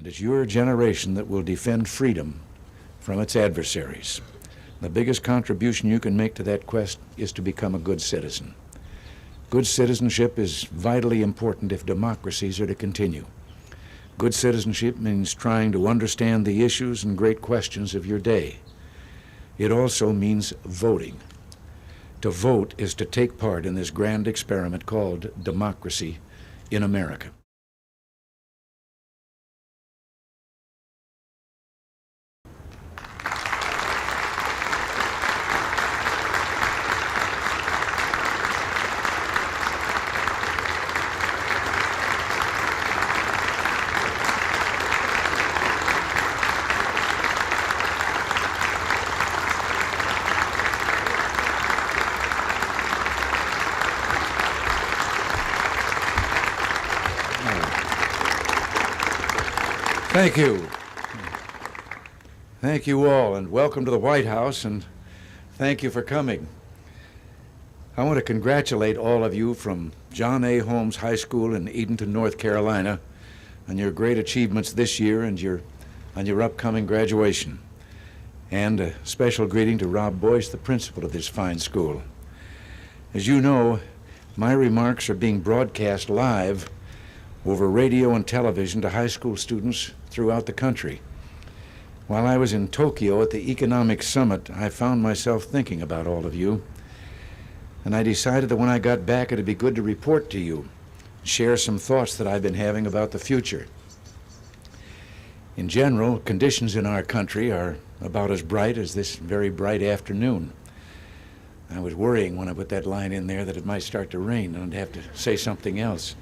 And it's your generation that will defend freedom from its adversaries. The biggest contribution you can make to that quest is to become a good citizen. Good citizenship is vitally important if democracies are to continue. Good citizenship means trying to understand the issues and great questions of your day. It also means voting. To vote is to take part in this grand experiment called democracy in America. Thank you. Thank you all, and welcome to the White House, and thank you for coming. I want to congratulate all of you from John A. Holmes High School in Edenton, North Carolina, on your great achievements this year and on your upcoming graduation. And a special greeting to Rob Boyce, the principal of this fine school. As you know, my remarks are being broadcast live over radio and television to high school students throughout the country. While I was in Tokyo at the Economic Summit, I found myself thinking about all of you, and I decided that when I got back it'd be good to report to you, share some thoughts that I've been having about the future. In general, conditions in our country are about as bright as this very bright afternoon. I was worrying when I put that line in there that it might start to rain and I'd have to say something else.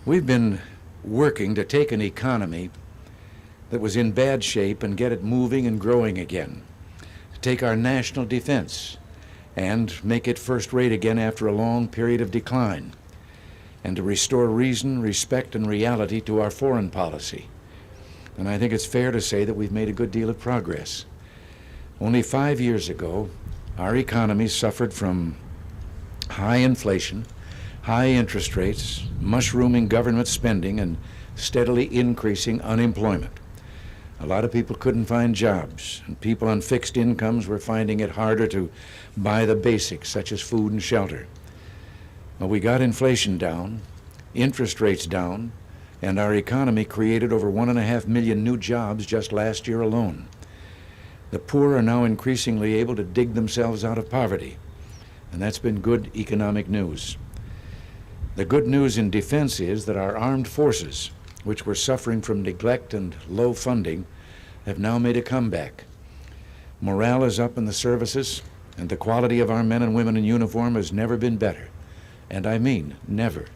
We've been working to take an economy that was in bad shape and get it moving and growing again, to take our national defense and make it first rate again after a long period of decline, and to restore reason, respect, and reality to our foreign policy. And I think it's fair to say that we've made a good deal of progress. Only 5 years ago, our economy suffered from high inflation, high interest rates, mushrooming government spending, and steadily increasing unemployment. A lot of people couldn't find jobs, and people on fixed incomes were finding it harder to buy the basics, such as food and shelter. Well, we got inflation down, interest rates down, and our economy created over 1.5 million new jobs just last year alone. The poor are now increasingly able to dig themselves out of poverty, and that's been good economic news. The good news in defense is that our armed forces, which were suffering from neglect and low funding, have now made a comeback. Morale is up in the services, and the quality of our men and women in uniform has never been better. And I mean never.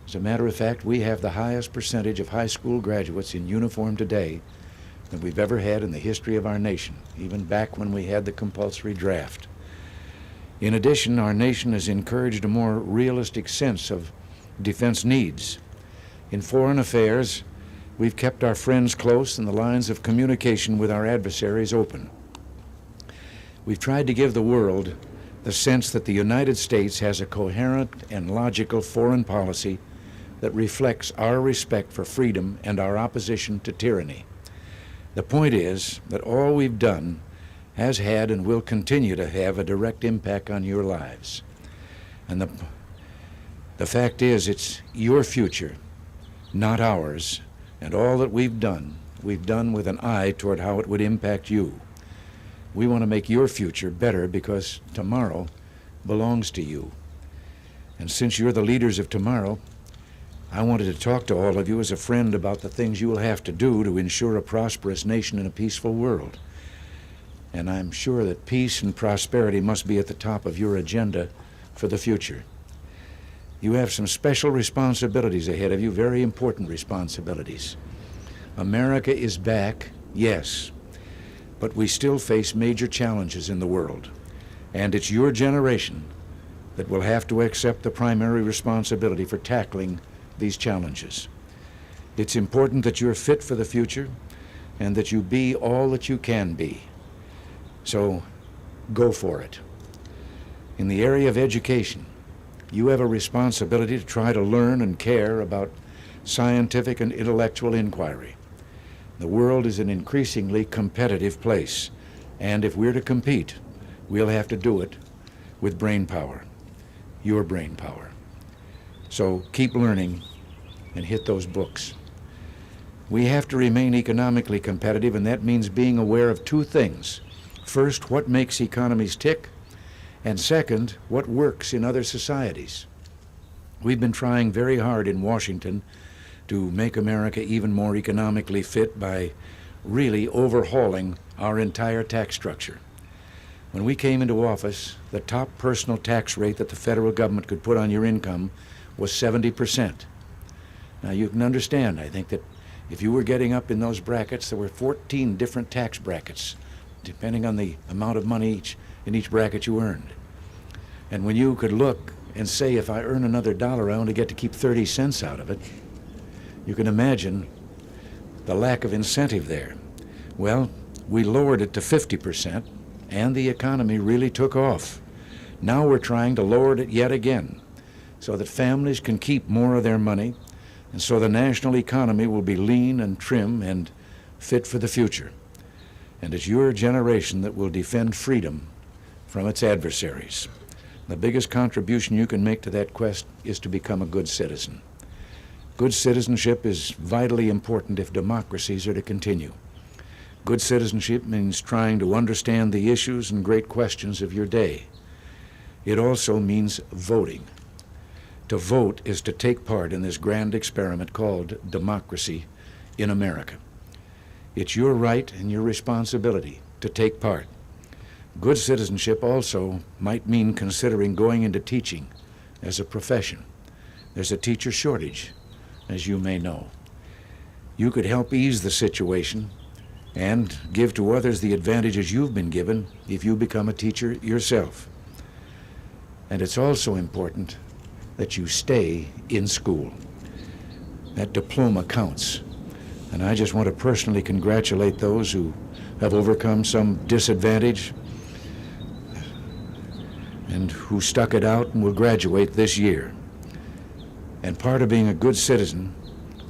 As a matter of fact, we have the highest percentage of high school graduates in uniform today than we've ever had in the history of our nation, even back when we had the compulsory draft. In addition, our nation has encouraged a more realistic sense of defense needs. In foreign affairs, we've kept our friends close and the lines of communication with our adversaries open. We've tried to give the world the sense that the United States has a coherent and logical foreign policy that reflects our respect for freedom and our opposition to tyranny. The point is that all we've done has had and will continue to have a direct impact on your lives. And the fact is, it's your future, not ours, and all that we've done with an eye toward how it would impact you. We want to make your future better because tomorrow belongs to you. And since you're the leaders of tomorrow, I wanted to talk to all of you as a friend about the things you will have to do to ensure a prosperous nation and a peaceful world. And I'm sure that peace and prosperity must be at the top of your agenda for the future. You have some special responsibilities ahead of you, very important responsibilities. America is back, yes, but we still face major challenges in the world. And it's your generation that will have to accept the primary responsibility for tackling these challenges. It's important that you're fit for the future and that you be all that you can be. So go for it. In the area of education, you have a responsibility to try to learn and care about scientific and intellectual inquiry. The world is an increasingly competitive place, and if we're to compete, we'll have to do it with brain power, your brain power. So keep learning and hit those books. We have to remain economically competitive, and that means being aware of two things. First, what makes economies tick, and second, what works in other societies. We've been trying very hard in Washington to make America even more economically fit by really overhauling our entire tax structure. When we came into office, the top personal tax rate that the federal government could put on your income was 70%. Now you can understand, I think, that if you were getting up in those brackets, there were 14 different tax brackets, depending on the amount of money in each bracket you earned. And when you could look and say, if I earn another dollar, I only get to keep 30 cents out of it, you can imagine the lack of incentive there. Well, we lowered it to 50%, and the economy really took off. Now we're trying to lower it yet again, so that families can keep more of their money, and so the national economy will be lean and trim and fit for the future. And it's your generation that will defend freedom from its adversaries. The biggest contribution you can make to that quest is to become a good citizen. Good citizenship is vitally important if democracies are to continue. Good citizenship means trying to understand the issues and great questions of your day. It also means voting. To vote is to take part in this grand experiment called democracy in America. It's your right and your responsibility to take part. Good citizenship also might mean considering going into teaching as a profession. There's a teacher shortage, as you may know. You could help ease the situation and give to others the advantages you've been given if you become a teacher yourself. And it's also important that you stay in school. That diploma counts. And I just want to personally congratulate those who have overcome some disadvantage and who stuck it out and will graduate this year. And part of being a good citizen,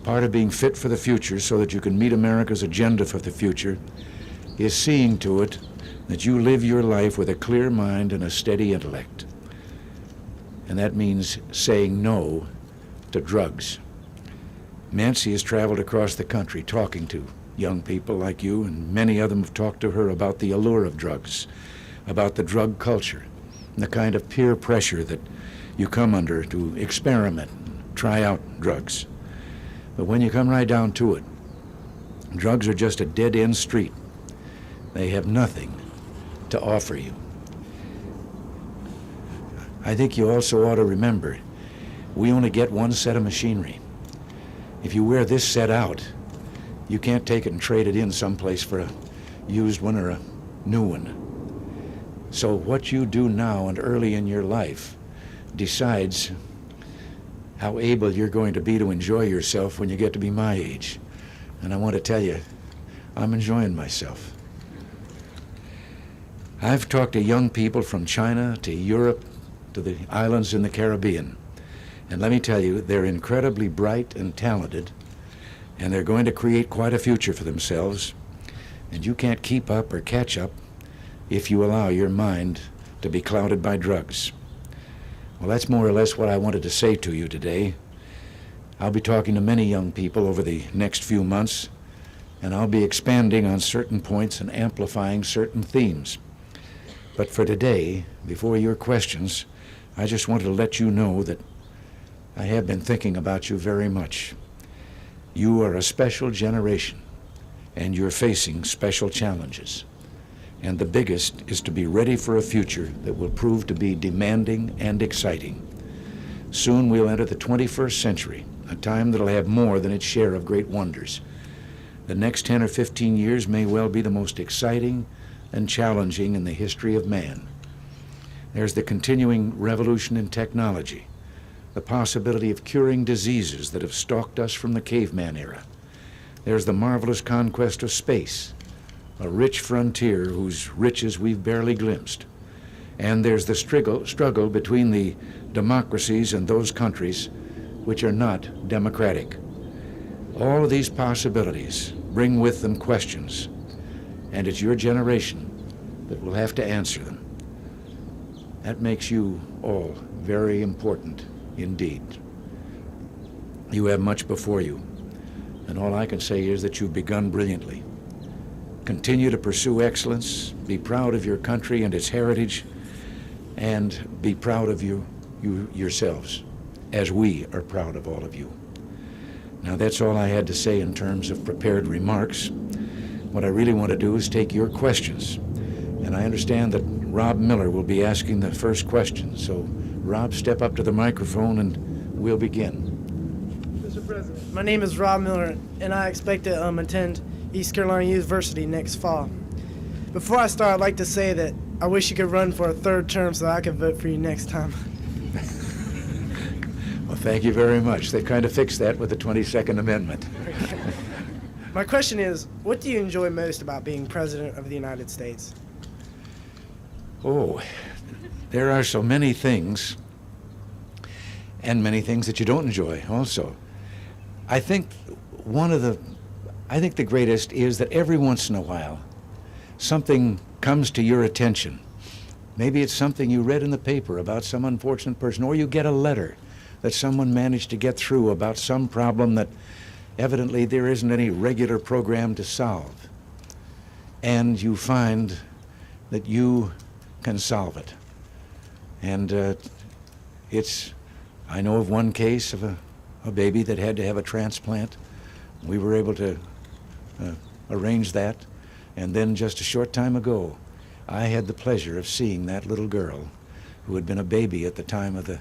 part of being fit for the future so that you can meet America's agenda for the future, is seeing to it that you live your life with a clear mind and a steady intellect. And that means saying no to drugs. Nancy has traveled across the country talking to young people like you, and many of them have talked to her about the allure of drugs, about the drug culture, and the kind of peer pressure that you come under to experiment, try out drugs. But when you come right down to it, drugs are just a dead-end street. They have nothing to offer you. I think you also ought to remember, we only get one set of machinery. If you wear this set out, you can't take it and trade it in someplace for a used one or a new one. So what you do now and early in your life decides how able you're going to be to enjoy yourself when you get to be my age. And I want to tell you, I'm enjoying myself. I've talked to young people from China to Europe to the islands in the Caribbean. And let me tell you, they're incredibly bright and talented, and they're going to create quite a future for themselves. And you can't keep up or catch up if you allow your mind to be clouded by drugs. Well, that's more or less what I wanted to say to you today. I'll be talking to many young people over the next few months, and I'll be expanding on certain points and amplifying certain themes. But for today, before your questions, I just wanted to let you know that I have been thinking about you very much. You are a special generation, and you're facing special challenges. And the biggest is to be ready for a future that will prove to be demanding and exciting. Soon we'll enter the 21st century, a time that'll have more than its share of great wonders. The next 10 or 15 years may well be the most exciting and challenging in the history of man. There's the continuing revolution in technology, the possibility of curing diseases that have stalked us from the caveman era. There's the marvelous conquest of space, a rich frontier whose riches we've barely glimpsed. And there's the struggle between the democracies and those countries which are not democratic. All of these possibilities bring with them questions, and it's your generation that will have to answer them. That makes you all very important indeed. You have much before you, and all I can say is that you've begun brilliantly. Continue to pursue excellence, be proud of your country and its heritage, and be proud of you yourselves, as we are proud of all of you. Now, that's all I had to say in terms of prepared remarks. What I really want to do is take your questions, and I understand that Rob Miller will be asking the first question. So, Rob, step up to the microphone and we'll begin. Mr. President, my name is Rob Miller, and I expect to attend East Carolina University next fall. Before I start, I'd like to say that I wish you could run for a third term so I could vote for you next time. Well, thank you very much. They kind of fixed that with the 22nd Amendment. My question is, what do you enjoy most about being President of the United States? Oh, there are so many things, and many things that you don't enjoy also. I think the greatest is that every once in a while, something comes to your attention. Maybe it's something you read in the paper about some unfortunate person, or you get a letter that someone managed to get through about some problem that evidently there isn't any regular program to solve. And you find that you can solve it. And I know of one case of a baby that had to have a transplant. We were able to arrange that. And then just a short time ago, I had the pleasure of seeing that little girl who had been a baby at the time of the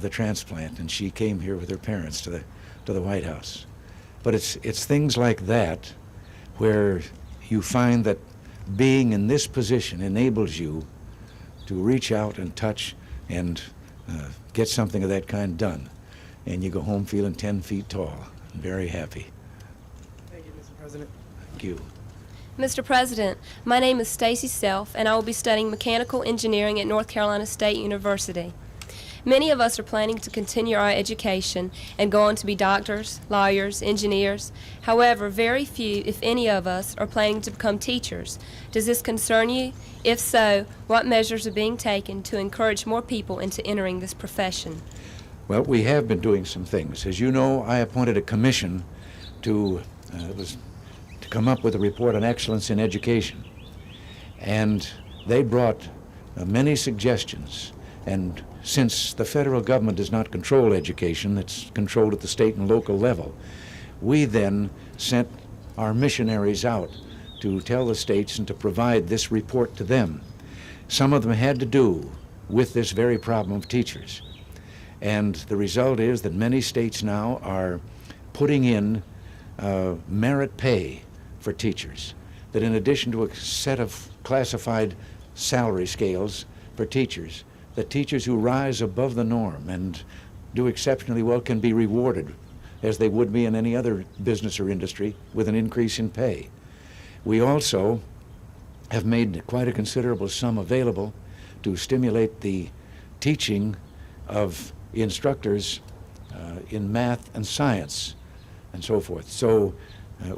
transplant, and she came here with her parents to the White House. But it's things like that where you find that being in this position enables you to reach out and touch and get something of that kind done. And you go home feeling 10 feet tall and very happy. Thank you, Mr. President. Thank you. Mr. President, my name is Stacy Self, and I will be studying mechanical engineering at North Carolina State University. Many of us are planning to continue our education and go on to be doctors, lawyers, engineers. However, very few, if any of us, are planning to become teachers. Does this concern you? If so, what measures are being taken to encourage more people into entering this profession? Well, we have been doing some things. As you know, I appointed a commission to come up with a report on excellence in education. And they brought many suggestions. And since the federal government does not control education, it's controlled at the state and local level, we then sent our missionaries out to tell the states and to provide this report to them. Some of them had to do with this very problem of teachers. And the result is that many states now are putting in merit pay for teachers, that in addition to a set of classified salary scales for teachers, that teachers who rise above the norm and do exceptionally well can be rewarded as they would be in any other business or industry with an increase in pay. We also have made quite a considerable sum available to stimulate the teaching of instructors in math and science and so forth. So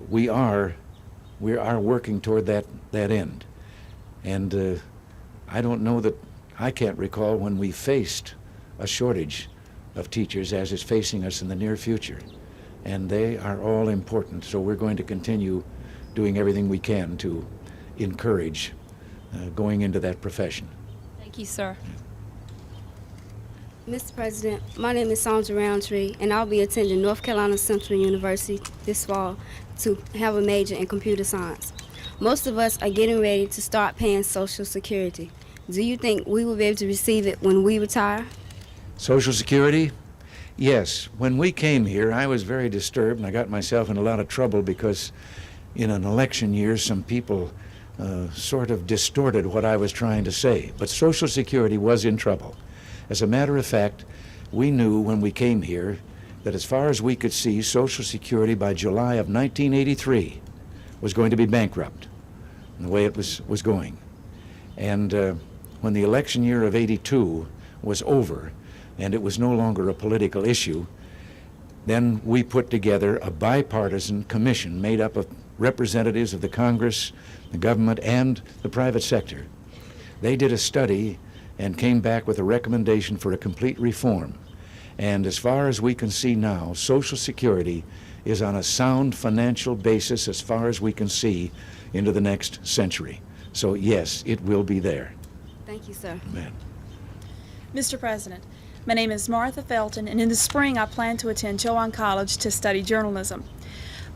we are working toward that end. And I can't recall when we faced a shortage of teachers as is facing us in the near future. And they are all important, so we're going to continue doing everything we can to encourage going into that profession. Thank you, sir. Mr. President, my name is Sandra Roundtree, and I'll be attending North Carolina Central University this fall to have a major in computer science. Most of us are getting ready to start paying Social Security. Do you think we will be able to receive it when we retire? Social Security? Yes. When we came here, I was very disturbed, and I got myself in a lot of trouble because in an election year, some people sort of distorted what I was trying to say. But Social Security was in trouble. As a matter of fact, we knew when we came here that as far as we could see, Social Security by July of 1983 was going to be bankrupt, and the way it was going. And when the election year of '82 was over, and it was no longer a political issue, then we put together a bipartisan commission made up of representatives of the Congress, the government, and the private sector. They did a study and came back with a recommendation for a complete reform. And as far as we can see now, Social Security is on a sound financial basis as far as we can see into the next century. So yes, it will be there. Thank you, sir. Man. Mr. President, my name is Martha Felton, and in the spring I plan to attend Chowan College to study journalism.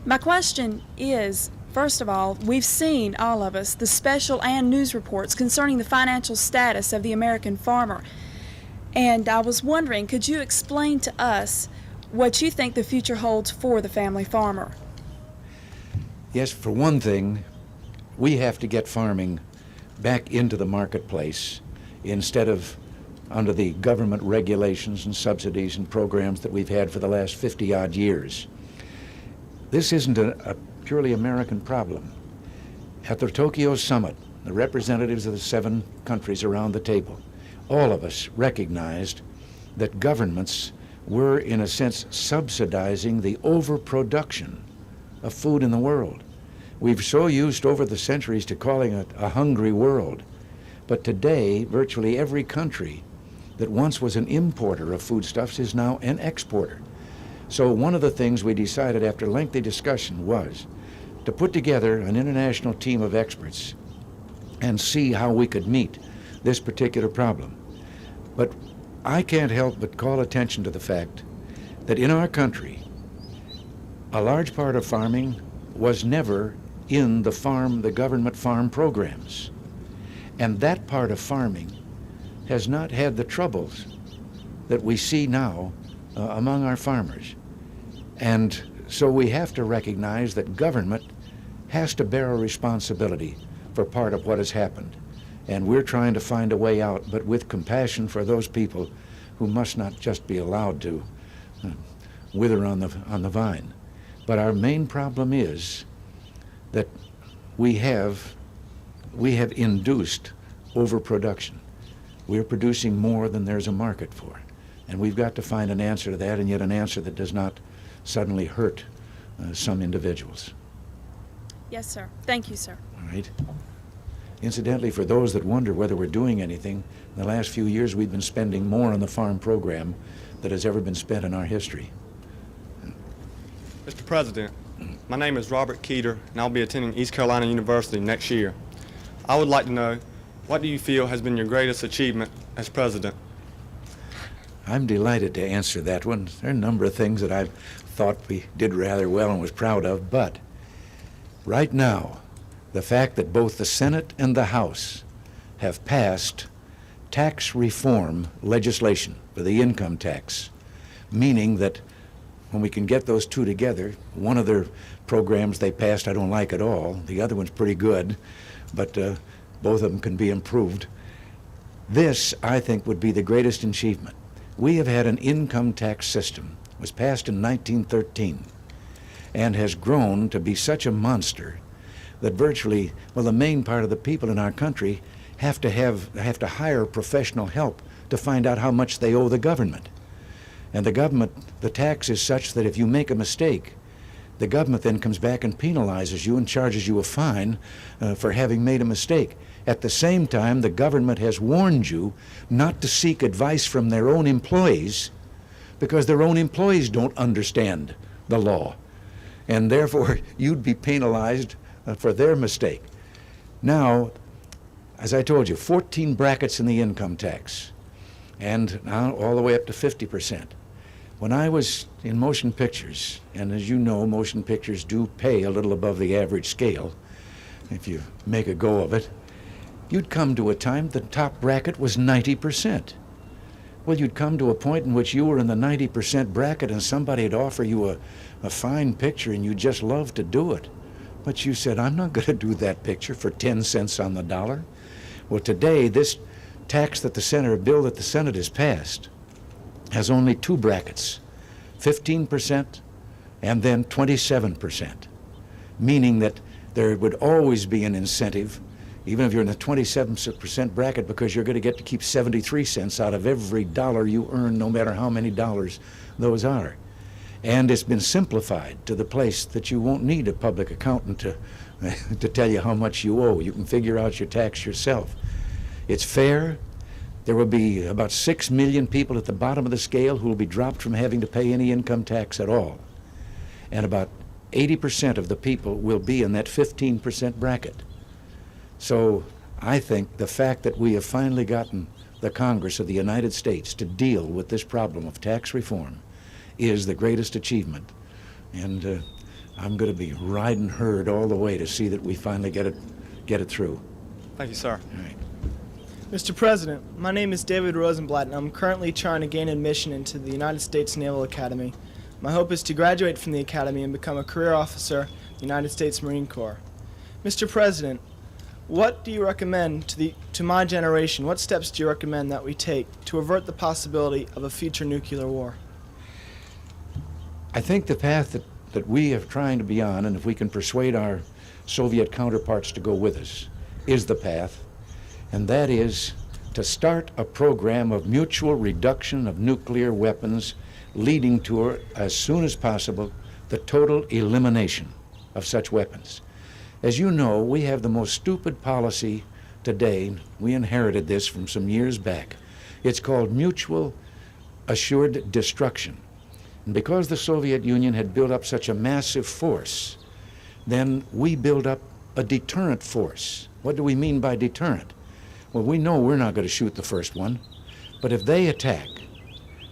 My question is, first of all, we've seen, all of us, the special and news reports concerning the financial status of the American farmer. And I was wondering, could you explain to us what you think the future holds for the family farmer? Yes, for one thing, we have to get farming back into the marketplace instead of under the government regulations and subsidies and programs that we've had for the last 50-odd years. This isn't a purely American problem. At the Tokyo summit, the representatives of the 7 countries around the table, all of us recognized that governments were, in a sense, subsidizing the overproduction of food in the world. We've so used over the centuries to calling it a hungry world. But today, virtually every country that once was an importer of foodstuffs is now an exporter. So one of the things we decided after lengthy discussion was to put together an international team of experts and see how we could meet this particular problem. But I can't help but call attention to the fact that in our country, a large part of farming was never in the government farm programs. And that part of farming has not had the troubles that we see now among our farmers. And so we have to recognize that government has to bear a responsibility for part of what has happened. And we're trying to find a way out, but with compassion for those people who must not just be allowed to wither on the vine. But our main problem is that we have induced overproduction. We're producing more than there's a market for. And we've got to find an answer to that, and yet an answer that does not suddenly hurt some individuals. Yes, sir. Thank you, sir. All right. Incidentally, for those that wonder whether we're doing anything, in the last few years we've been spending more on the farm program that has ever been spent in our history. Mr. President, my name is Robert Keeter, and I'll be attending East Carolina University next year. I would like to know, what do you feel has been your greatest achievement as president? I'm delighted to answer that one. There are a number of things that I've thought we did rather well and was proud of, but right now, the fact that both the Senate and the House have passed tax reform legislation for the income tax, meaning that when we can get those two together, one of their programs they passed I don't like at all, the other one's pretty good, but both of them can be improved. This, I think, would be the greatest achievement. We have had an income tax system. It was passed in 1913 and has grown to be such a monster that virtually, well, the main part of the people in our country have to hire professional help to find out how much they owe the government. And the tax is such that if you make a mistake, the government then comes back and penalizes you and charges you a fine for having made a mistake. At the same time, the government has warned you not to seek advice from their own employees because their own employees don't understand the law. And therefore, you'd be penalized for their mistake. Now, as I told you, 14 brackets in the income tax, and now all the way up to 50%. When I was in motion pictures, and as you know, motion pictures do pay a little above the average scale, if you make a go of it, you'd come to a time the top bracket was 90%. Well, you'd come to a point in which you were in the 90% bracket and somebody'd offer you a fine picture and you'd just love to do it. But you said, I'm not going to do that picture for 10 cents on the dollar. Well, today, this tax that the bill that the Senate has passed has only 2 brackets, 15% and then 27%, meaning that there would always be an incentive, even if you're in the 27% bracket, because you're going to get to keep 73 cents out of every dollar you earn, no matter how many dollars those are. And it's been simplified to the place that you won't need a public accountant to, to tell you how much you owe. You can figure out your tax yourself. It's fair. There will be about 6 million people at the bottom of the scale who will be dropped from having to pay any income tax at all. And about 80% of the people will be in that 15% bracket. So I think the fact that we have finally gotten the Congress of the United States to deal with this problem of tax reform is the greatest achievement. And I'm going to be riding herd all the way to see that we finally get it through. Thank you, sir. All right. Mr. President, my name is David Rosenblatt, and I'm currently trying to gain admission into the United States Naval Academy. My hope is to graduate from the Academy and become a career officer in the United States Marine Corps. Mr. President, what do you recommend to my generation, what steps do you recommend that we take to avert the possibility of a future nuclear war? I think the path that we are trying to be on, and if we can persuade our Soviet counterparts to go with us, is the path. And that is to start a program of mutual reduction of nuclear weapons, leading to, as soon as possible, the total elimination of such weapons. As you know, we have the most stupid policy today. We inherited this from some years back. It's called mutual assured destruction. And because the Soviet Union had built up such a massive force, then we built up a deterrent force. What do we mean by deterrent? Well, we know we're not going to shoot the first one, but if they attack,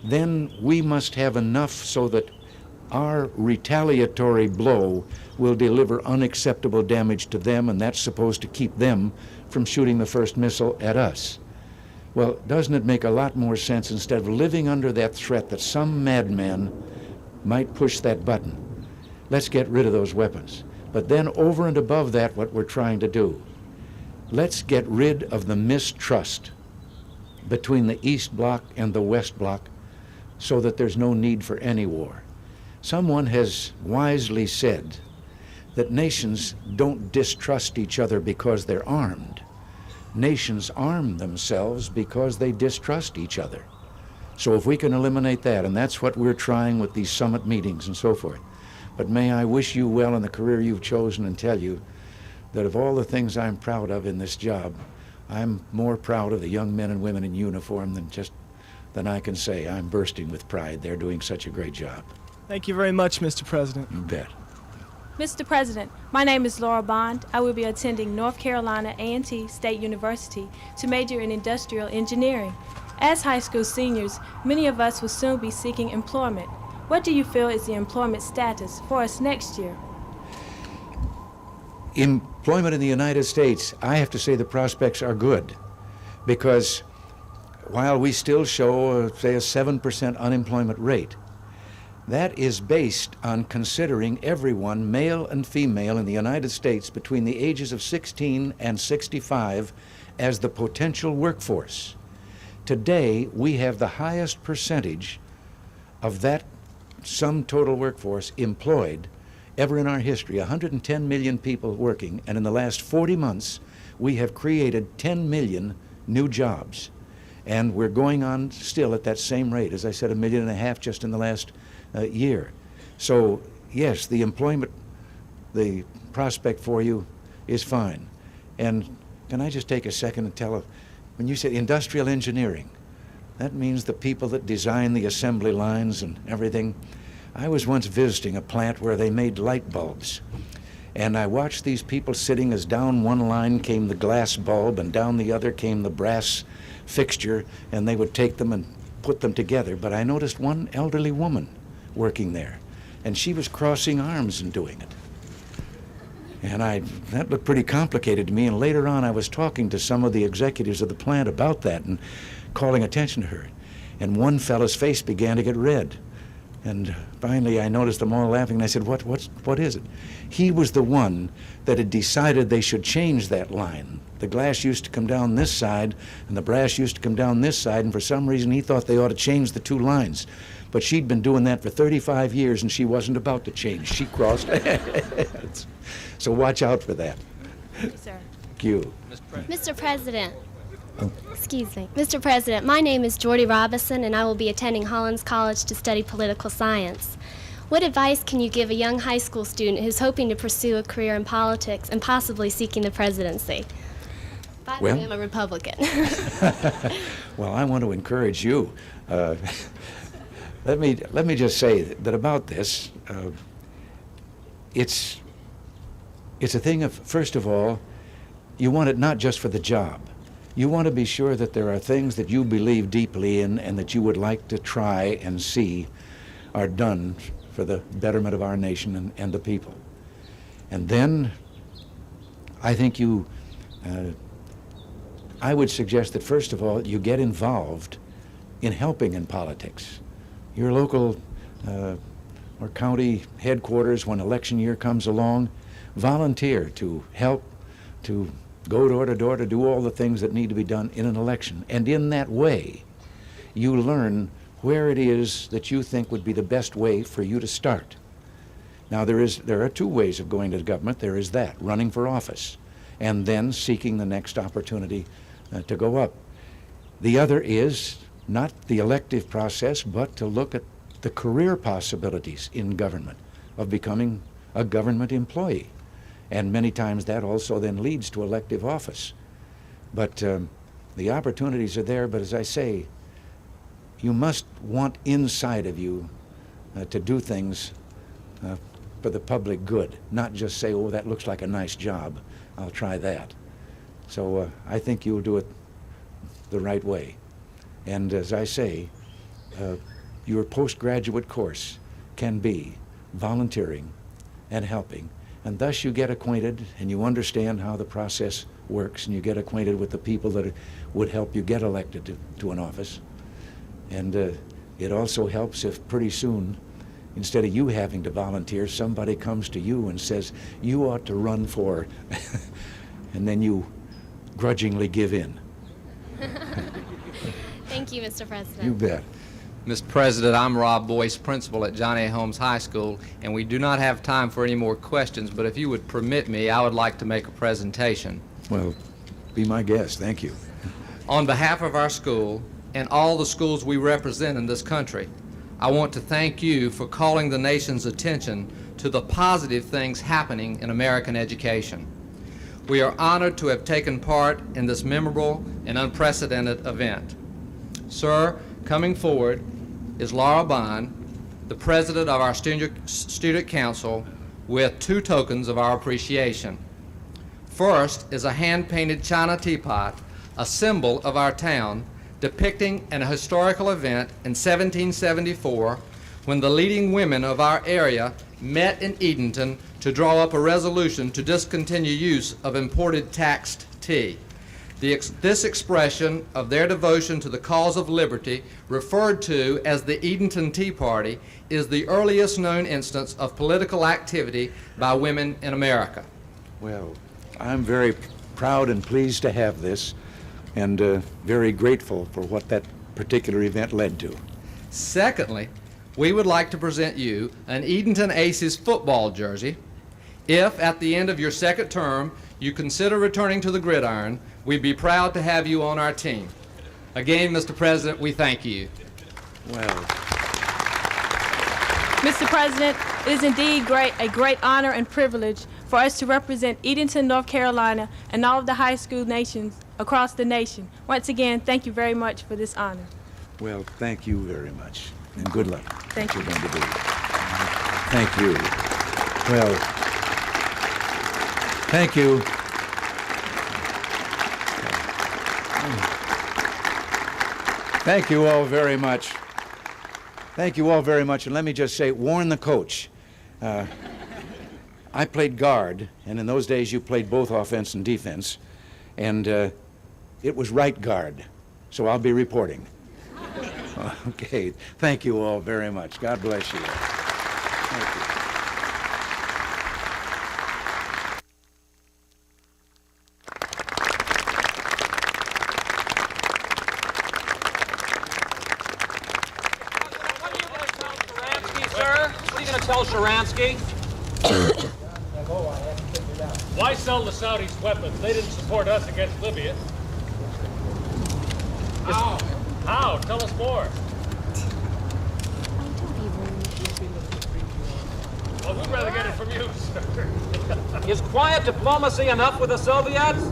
then we must have enough so that our retaliatory blow will deliver unacceptable damage to them, and that's supposed to keep them from shooting the first missile at us. Well, doesn't it make a lot more sense, instead of living under that threat that some madman might push that button, let's get rid of those weapons. But then over and above that, what we're trying to do, let's get rid of the mistrust between the East Bloc and the West Bloc so that there's no need for any war. Someone has wisely said that nations don't distrust each other because they're armed. Nations arm themselves because they distrust each other. So if we can eliminate that, and that's what we're trying with these summit meetings and so forth. But may I wish you well in the career you've chosen and tell you that of all the things I'm proud of in this job, I'm more proud of the young men and women in uniform than I can say. I'm bursting with pride. They're doing such a great job. Thank you very much, Mr. President. You bet. Mr. President, my name is Laura Bond. I will be attending North Carolina A&T State University to major in industrial engineering. As high school seniors, many of us will soon be seeking employment. What do you feel is the employment status for us next year? Employment in the United States, I have to say the prospects are good, because while we still show, say, a 7% unemployment rate, that is based on considering everyone, male and female, in the United States between the ages of 16 and 65 as the potential workforce. Today, we have the highest percentage of that sum total workforce employed ever in our history, 110 million people working, and in the last 40 months, we have created 10 million new jobs. And we're going on still at that same rate. As I said, 1.5 million just in the last year. So, yes, the employment, the prospect for you is fine. And can I just take a second and tell, when you say industrial engineering, that means the people that design the assembly lines and everything. I was once visiting a plant where they made light bulbs, and I watched these people sitting as down one line came the glass bulb and down the other came the brass fixture, and they would take them and put them together. But I noticed one elderly woman working there, and she was crossing arms and doing it. And that looked pretty complicated to me, and later on I was talking to some of the executives of the plant about that and calling attention to her. And one fellow's face began to get red. And finally I noticed them all laughing, and I said, what is it? He was the one that had decided they should change that line. The glass used to come down this side, and the brass used to come down this side, and for some reason he thought they ought to change the two lines. But she'd been doing that for 35 years, and she wasn't about to change. She crossed. So watch out for that. Thank you, sir. Thank you. Mr. President. Excuse me. Mr. President, my name is Jordy Robinson, and I will be attending Hollins College to study political science. What advice can you give a young high school student who's hoping to pursue a career in politics and possibly seeking the presidency? By the way, I'm a Republican. Well, I want to encourage you. Let me just say that about this, it's a thing of, first of all, you want it not just for the job. You want to be sure that there are things that you believe deeply in and that you would like to try and see are done for the betterment of our nation and the people. And then I think I would suggest that first of all, you get involved in helping in politics. Your local or county headquarters, when election year comes along, volunteer to help, to go door to door, to do all the things that need to be done in an election. And in that way, you learn where it is that you think would be the best way for you to start. Now, there are two ways of going to government. There is that, running for office, and then seeking the next opportunity to go up. The other is not the elective process, but to look at the career possibilities in government, of becoming a government employee. And many times that also then leads to elective office. But the opportunities are there, but as I say, you must want inside of you to do things for the public good, not just say, oh, that looks like a nice job, I'll try that. So I think you'll do it the right way. And as I say, your postgraduate course can be volunteering and helping. And thus you get acquainted and you understand how the process works, and you get acquainted with the people that would help you get elected to an office. And it also helps if pretty soon, instead of you having to volunteer, somebody comes to you and says, you ought to run for, and then you grudgingly give in. Thank you, Mr. President. You bet. Mr. President, I'm Rob Boyce, principal at John A. Holmes High School, and we do not have time for any more questions, but if you would permit me, I would like to make a presentation. Well, be my guest. Thank you. On behalf of our school and all the schools we represent in this country, I want to thank you for calling the nation's attention to the positive things happening in American education. We are honored to have taken part in this memorable and unprecedented event. Sir, coming forward is Laura Bond, the president of our Student Council, with two tokens of our appreciation. First is a hand-painted china teapot, a symbol of our town, depicting an historical event in 1774 when the leading women of our area met in Edenton to draw up a resolution to discontinue use of imported taxed tea. This expression of their devotion to the cause of liberty, referred to as the Edenton Tea Party, is the earliest known instance of political activity by women in America. Well, I'm very proud and pleased to have this, and very grateful for what that particular event led to. Secondly, we would like to present you an Edenton Aces football jersey. If at the end of your second term you consider returning to the gridiron, we'd be proud to have you on our team. Again, Mr. President, we thank you. Well, Mr. President, it is indeed a great honor and privilege for us to represent Edenton, North Carolina, and all of the high school nations across the nation. Once again, thank you very much for this honor. well, thank you very much, and good luck. Thank you. You're going to do. Thank you. Well, thank you. Thank you all very much. Thank you all very much. And let me just say, warn the coach. I played guard, and in those days you played both offense and defense, and it was right guard, so I'll be reporting. Okay, thank you all very much. God bless you. Thank you. Tell Sharansky. Why sell the Saudis weapons? They didn't support us against Libya. How? How? Tell us more. Well, we'd rather get it from you, sir. Is quiet diplomacy enough with the Soviets?